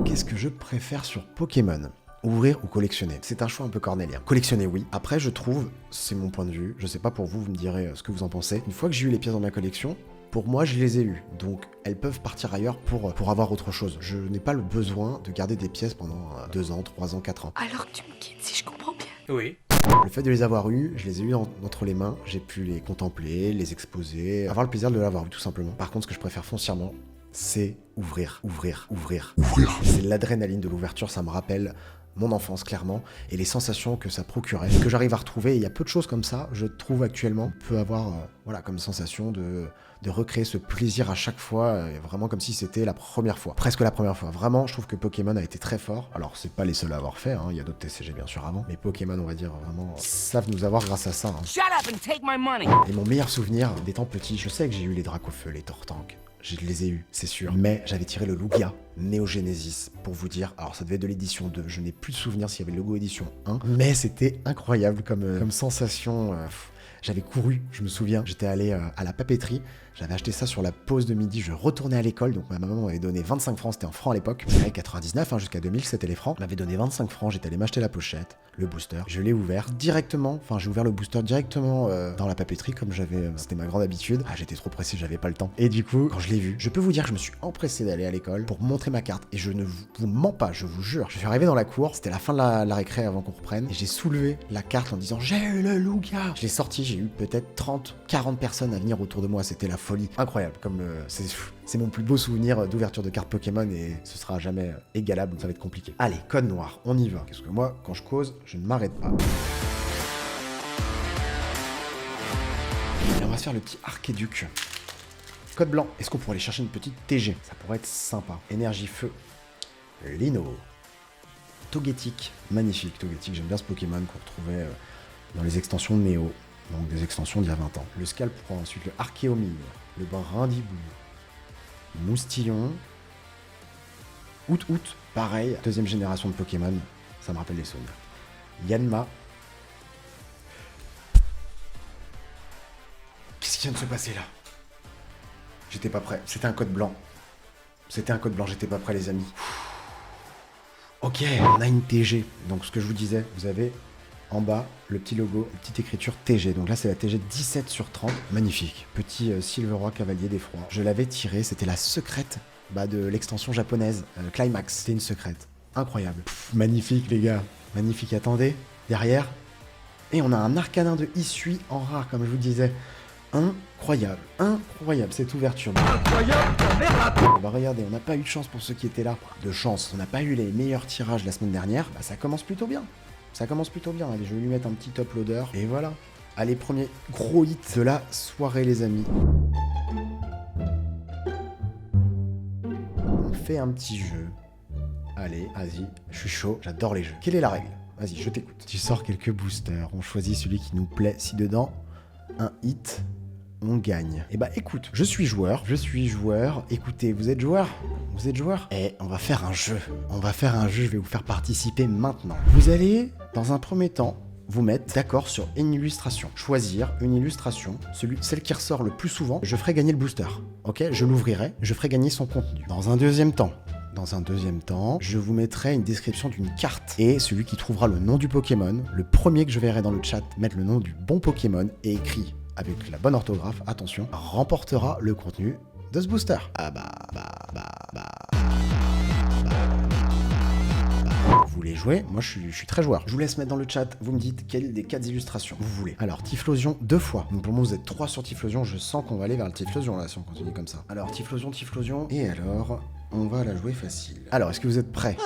Qu'est-ce que je préfère sur Pokémon ? Ouvrir ou collectionner? C'est un choix un peu cornélien. Collectionner, oui. Après, je trouve, c'est mon point de vue, je sais pas pour vous, vous me direz ce que vous en pensez. Une fois que j'ai eu les pièces dans ma collection, pour moi, je les ai eues. Donc, elles peuvent partir ailleurs pour avoir autre chose. Je n'ai pas le besoin de garder des pièces pendant 2 ans, 3 ans, 4 ans. Alors que tu me quittes, si je comprends bien. Oui. Le fait de les avoir eues, je les ai eues entre les mains, j'ai pu les contempler, les exposer, avoir le plaisir de l'avoir eu tout simplement. Par contre, ce que je préfère foncièrement, c'est ouvrir. C'est l'adrénaline de l'ouverture, ça me rappelle mon enfance clairement, et les sensations que ça procurait, que j'arrive à retrouver. Il y a peu de choses comme ça, je trouve actuellement, on peut avoir comme sensation de recréer ce plaisir à chaque fois, vraiment comme si c'était la première fois, presque la première fois. Vraiment, je trouve que Pokémon a été très fort. Alors, c'est pas les seuls à avoir fait, il y a d'autres TCG bien sûr avant, mais Pokémon, on va dire vraiment, savent nous avoir grâce à ça. Shut up and take my money. Et mon meilleur souvenir d'étant petit, je sais que j'ai eu les Dracofeu, les Tortank. Je les ai eus, c'est sûr. Mais j'avais tiré le Lugia Neo Genesis pour vous dire. Alors ça devait être de l'édition 2. Je n'ai plus de souvenir s'il y avait le logo édition 1. Mais c'était incroyable comme sensation. J'avais couru, je me souviens. J'étais allé à la papeterie. J'avais acheté ça sur la pause de midi. Je retournais à l'école. Donc ma maman m'avait donné 25 francs. C'était en francs à l'époque. C'était 99 jusqu'à 2000, c'était les francs. Elle m'avait donné 25 francs. J'étais allé m'acheter la pochette, le booster. Je l'ai ouvert directement. Enfin, j'ai ouvert le booster directement dans la papeterie comme j'avais. C'était ma grande habitude. J'étais trop pressé, j'avais pas le temps. Et du coup, quand je l'ai vu, je peux vous dire que je me suis empressé d'aller à l'école pour montrer ma carte. Et je ne vous mens pas, je vous jure. Je suis arrivé dans la cour. C'était la fin de la récré avant qu'on reprenne. Et j'ai soulevé la carte en disant j'ai eu le Lugia. Je l'ai sorti. J'ai eu peut-être 30, 40 personnes à venir autour de moi. C'était la folie. Incroyable. C'est mon plus beau souvenir d'ouverture de cartes Pokémon et ce sera jamais égalable, donc ça va être compliqué. Allez, code noir, on y va. Parce que moi, quand je cause, je ne m'arrête pas. Et on va se faire le petit Archéduc. Code blanc, est-ce qu'on pourrait aller chercher une petite TG? Ça pourrait être sympa. Énergie feu. Lino. Togetic, magnifique Togetic, j'aime bien ce Pokémon qu'on retrouvait dans les extensions de Néo. Donc des extensions d'il y a 20 ans. Le Scalpro, ensuite le Archéomir, le Brindibou, Moustillon, Out, pareil, deuxième génération de Pokémon, ça me rappelle les souvenirs. Yanma. Qu'est-ce qui vient de se passer là? J'étais pas prêt, c'était un code blanc. J'étais pas prêt les amis. Ok, on a une TG, donc ce que je vous disais, vous avez en bas, le petit logo, une petite écriture TG. Donc là, c'est la TG 17 sur 30. Magnifique. Petit Silveroy Cavalier d'Effroi. Je l'avais tiré, c'était la secrète de l'extension japonaise. Climax. C'était une secrète. Incroyable. Magnifique, les gars. Magnifique. Attendez. Derrière. Et on a un Arcanin de Issui en rare, comme je vous disais. Incroyable. Cette ouverture. Incroyable. Bah regardez, on n'a pas eu de chance pour ceux qui étaient là. De chance. On n'a pas eu les meilleurs tirages la semaine dernière. Bah ça commence plutôt bien. Allez, je vais lui mettre un petit top loader. Et voilà. Allez, premier gros hit de la soirée, les amis. On fait un petit jeu. Allez, vas-y. Je suis chaud. J'adore les jeux. Quelle est la règle? Vas-y, je t'écoute. Tu sors quelques boosters. On choisit celui qui nous plaît. Si dedans, un hit, on gagne. Et bah écoute, je suis joueur. Écoutez, vous êtes joueur? Eh, on va faire un jeu. Je vais vous faire participer maintenant. Vous allez, dans un premier temps, vous mettre d'accord sur une illustration. Choisir une illustration, celle qui ressort le plus souvent, je ferai gagner le booster. Ok? Je l'ouvrirai, je ferai gagner son contenu. Dans un deuxième temps, je vous mettrai une description d'une carte. Et celui qui trouvera le nom du Pokémon, le premier que je verrai dans le chat mettre le nom du bon Pokémon et écrit avec la bonne orthographe, attention, remportera le contenu de ce booster. Vous voulez jouer? Moi je suis très joueur. Je vous laisse mettre dans le chat, vous me dites quelle des 4 illustrations vous voulez. Alors Typhlosion 2 fois. Donc pour moi vous êtes 3 sur Typhlosion, je sens qu'on va aller vers le Typhlosion là si on continue comme ça. Alors Typhlosion. Et alors, on va la jouer facile. Alors est-ce que vous êtes prêts?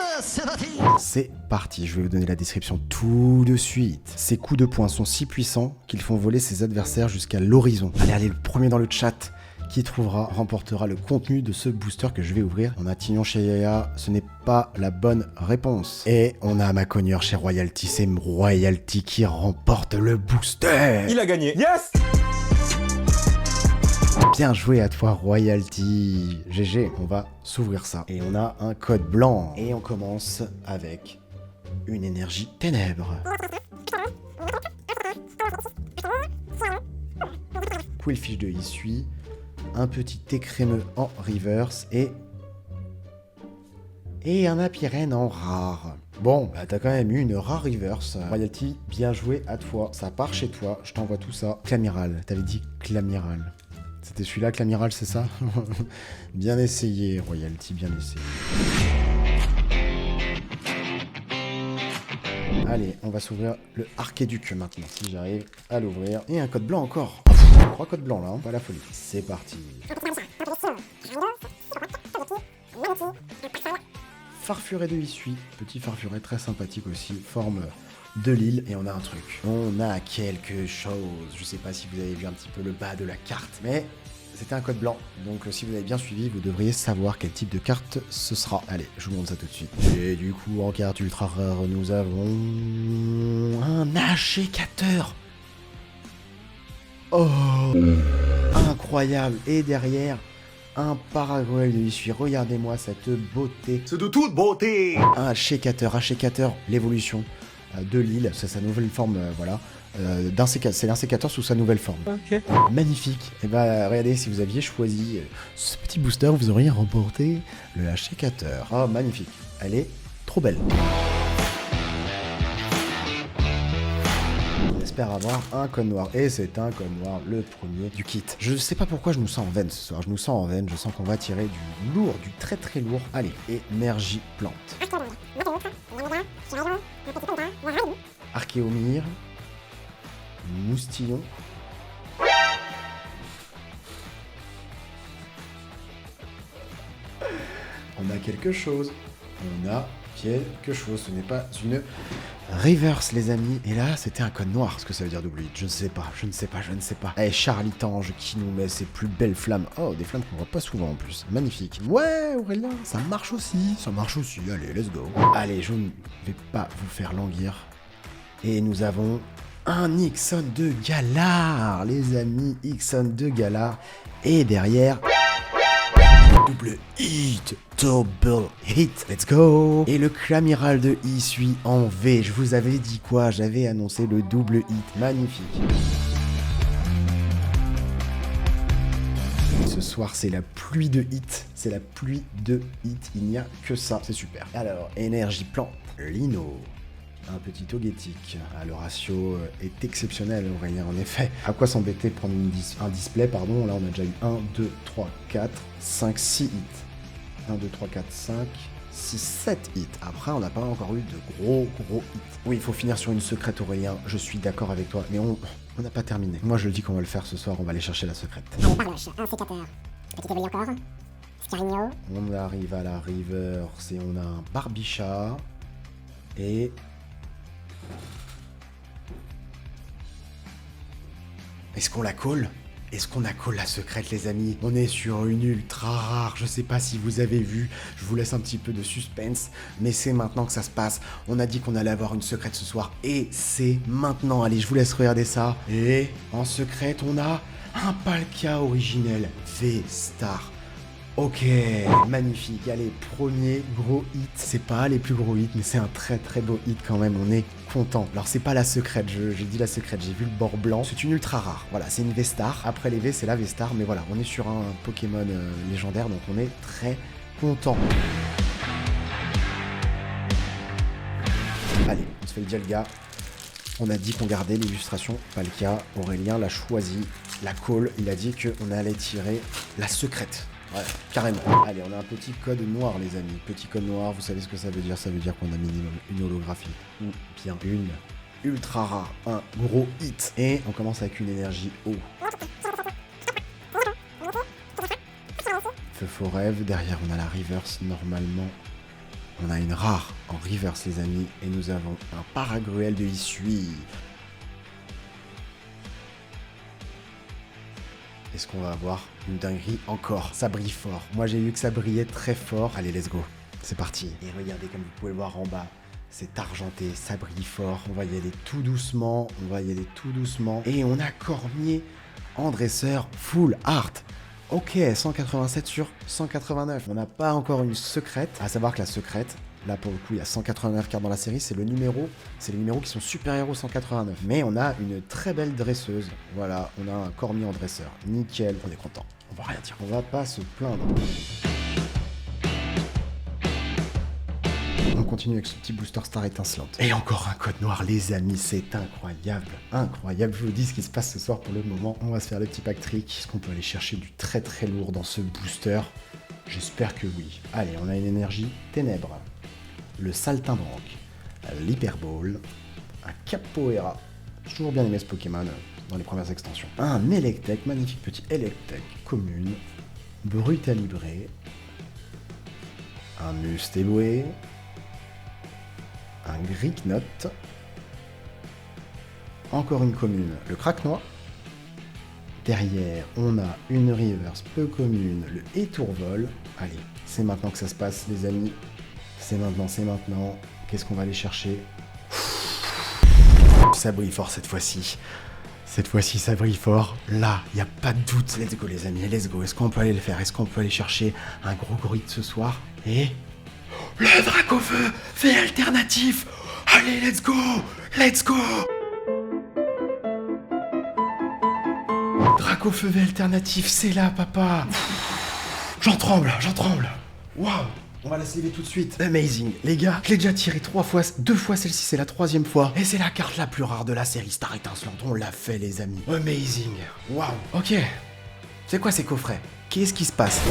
C'est parti, je vais vous donner la description tout de suite. Ces coups de poing sont si puissants qu'ils font voler ses adversaires jusqu'à l'horizon. Allez, le premier dans le chat qui trouvera remportera le contenu de ce booster que je vais ouvrir. On a Tignon chez Yaya, ce n'est pas la bonne réponse. Et on a Macogneur chez Royalty, c'est Royalty qui remporte le booster. Il a gagné. Yes! Bien joué à toi Royalty. GG, on va s'ouvrir ça. Et on a un code blanc. Et on commence avec une énergie ténèbres. Quillfish de Issui. Un petit thé crémeux en reverse et Et un Apirène en rare. Bon, bah t'as quand même eu une rare reverse. Royalty, bien joué à toi. Ça part chez toi, je t'envoie tout ça. Clamiral, t'avais dit Clamiral. C'était celui-là, Clamiral, c'est ça? Bien essayé, Royalty, bien essayé. Allez, on va s'ouvrir le Archéduc maintenant, si j'arrive à l'ouvrir. Et un code blanc encore. 3 codes blancs là, hein. Pas la folie. C'est parti. Farfuret de Issui, petit farfuret très sympathique aussi, forme de l'île. Et on a un truc. On a quelque chose. Je sais pas si vous avez vu un petit peu le bas de la carte, mais c'était un code blanc. Donc si vous avez bien suivi, vous devriez savoir quel type de carte ce sera. Allez, je vous montre ça tout de suite. Et du coup, en carte ultra rare, nous avons un achécateur. Oh, incroyable. Et derrière, un Paraguay de Issui. Regardez-moi cette beauté. C'est de toute beauté. Un achécateur, l'évolution de l'île. C'est sa nouvelle forme, voilà. C'est l'insécateur sous sa nouvelle forme. Ok. Magnifique. Et bah regardez, si vous aviez choisi ce petit booster, vous auriez remporté le achécateur. Oh, magnifique. Elle est trop belle. J'espère avoir un code noir. Et c'est un code noir, le premier du kit. Je sais pas pourquoi je nous sens en veine ce soir. Je nous sens en veine. Je sens qu'on va tirer du lourd, du très très lourd. Allez, énergie plante. Archéomir. Moustillon. On a quelque chose. On a quelque chose. Ce n'est pas une reverse, les amis. Et là, c'était un code noir. Ce que ça veut dire double hit. Je ne sais pas. Eh, Charlie Tange qui nous met ses plus belles flammes. Oh, des flammes qu'on voit pas souvent en plus. Magnifique. Ouais, Aurélien, ça marche aussi. Allez, let's go. Allez, je ne vais pas vous faire languir. Et nous avons un Ixon de Galar, les amis, Ixon de Galar. Et derrière, double hit, let's go. Et le Clamiral de Issui en V. Je vous avais dit quoi? J'avais annoncé le double hit, magnifique. Ce soir, c'est la pluie de hits. Il n'y a que ça, c'est super. Alors, énergie plante, Lino. Un petit Togetic. Ah, le ratio est exceptionnel, Aurélien, en effet. À quoi s'embêter de prendre un display, pardon. Là, on a déjà eu 1, 2, 3, 4, 5, 6 hits. 1, 2, 3, 4, 5, 6, 7 hits. Après, on n'a pas encore eu de gros hits. Oui, il faut finir sur une secrète, Aurélien. Je suis d'accord avec toi, mais on n'a pas terminé. Moi, je dis qu'on va le faire ce soir. On va aller chercher la secrète. Allez, Parloche, un sécateur. Petit éveil encore. Scarigno. On arrive à la reverse et on a un Barbichat. Et... Est-ce qu'on la colle? Est-ce qu'on a call la secrète, les amis? On est sur une ultra rare, je sais pas si vous avez vu, je vous laisse un petit peu de suspense, mais c'est maintenant que ça se passe. On a dit qu'on allait avoir une secrète ce soir, et c'est maintenant. Allez, je vous laisse regarder ça. Et en secrète, on a un Palkia originel V-Star. Ok, magnifique. Allez, premier gros hit. C'est pas les plus gros hits, mais c'est un très très beau hit quand même. On est content. Alors c'est pas la secrète, j'ai dit la secrète, j'ai vu le bord blanc. C'est une ultra rare. Voilà, c'est une V-Star. Après les V, c'est la V-Star, mais voilà, on est sur un Pokémon légendaire, donc on est très content. Allez, on se fait le Dialga. On a dit qu'on gardait l'illustration Palkia. Aurélien l'a choisi. La call, il a dit qu'on allait tirer la secrète. Ouais, carrément. Allez, on a un petit code noir, les amis. Petit code noir, vous savez ce que ça veut dire? Ça veut dire qu'on a minimum une holographie. Ou bien une ultra rare. Un gros hit. Et on commence avec une énergie haut. Feu Forève. Derrière, on a la reverse. Normalement, on a une rare en reverse, les amis. Et nous avons un Paragruel de Issui. Est-ce qu'on va avoir une dinguerie encore? Ça brille fort. Moi, j'ai vu que ça brillait très fort. Allez, let's go. C'est parti. Et regardez, comme vous pouvez le voir en bas, c'est argenté, ça brille fort. On va y aller tout doucement. Et on a Cormier en dresseur full art. Ok, 187 sur 189. On n'a pas encore une secrète. À savoir que la secrète, là pour le coup, il y a 189 cartes dans la série. C'est les numéros qui sont supérieurs aux 189. Mais on a une très belle dresseuse. Voilà, on a un Cormier en dresseur. Nickel, on est content. On va rien dire. On va pas se plaindre. continue avec ce petit booster star étincelante. Et encore un code noir, les amis, c'est incroyable. Incroyable, je vous dis ce qui se passe ce soir pour le moment. On va se faire le petit pack trick. Est-ce qu'on peut aller chercher du très très lourd dans ce booster? J'espère que oui. Allez, on a une énergie ténèbres, le saltimbanque, l'hyperball, un capoeira. J'ai toujours bien aimé ce Pokémon dans les premières extensions. Un Electek, magnifique petit Electek commune, brutalibré, un Mustéboué, un Gricknot, encore une commune, le Craquenois. Derrière, on a une reverse peu commune, le Étourvol. Allez, c'est maintenant que ça se passe, les amis. C'est maintenant, c'est maintenant. Qu'est-ce qu'on va aller chercher? Ça brille fort cette fois-ci. Cette fois-ci, ça brille fort. Là, il n'y a pas de doute. Let's go, les amis, let's go. Est-ce qu'on peut aller le faire? Est-ce qu'on peut aller chercher un gros gorille ce soir? Et... le Dracofeu fait alternatif. Allez, let's go. Let's go. Dracofeu V alternatif, c'est là, papa. J'en tremble, j'en tremble. Waouh. On va la sliver tout de suite. Amazing. Les gars, je l'ai déjà tiré 3 fois, 2 fois celle-ci, c'est la 3e fois. Et c'est la carte la plus rare de la série Star Étincelante. On l'a fait, les amis. Amazing. Waouh. Ok. C'est quoi ces coffrets? Qu'est-ce qui se passe?